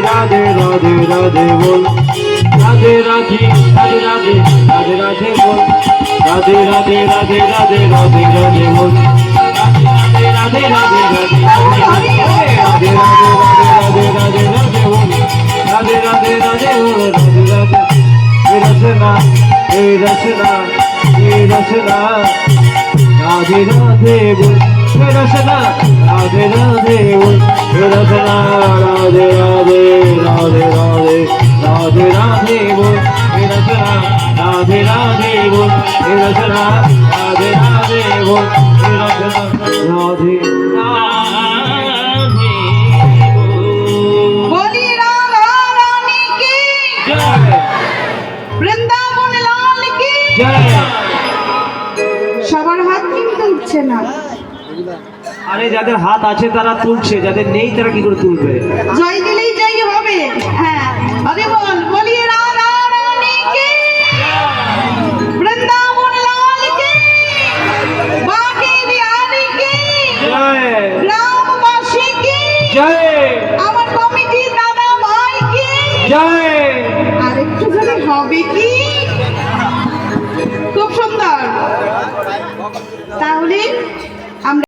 রাধে রাধে রাধে বল রাধে রাধে রাধে রাধে রাধে রাধে বল রাধে রাধে রাধে রাধে রাধে রাধে বল রাধে রাধে রাধে রাধে রাধে রাধে রাধে রাধে রাধে বল রাধে রাধে রাধে বল রাধে রাধে রসনা এই রসনা এই রসনা রাধে রাধে বল রসনা রাধে রাধে বল রসনা রাধে রাধে রাধে রাধে রাধে রাধে বল রসনা রাধে রাধে বল রসনা রাধে রাধে বল রসনা রাধে রাধে बोली राधा रानी की जय वृंदावन लाल की जय সবার হাত কিন্তু উঠছে না আরে যাদের হাত আছে তারা তুলছে যাদের নেই তারা কি করে তুলবে জয় দিলেই জয় হবে হ্যাঁ আরে বল বলিয়ে রাধা রানী কি वृंदावन लाल की बाकी बिहारी की जय ग्रामवासी की जय আমার কমিটি দাদা ভাই কি जय আরেকটু করে হবে কি খুব সুন্দর তাহলে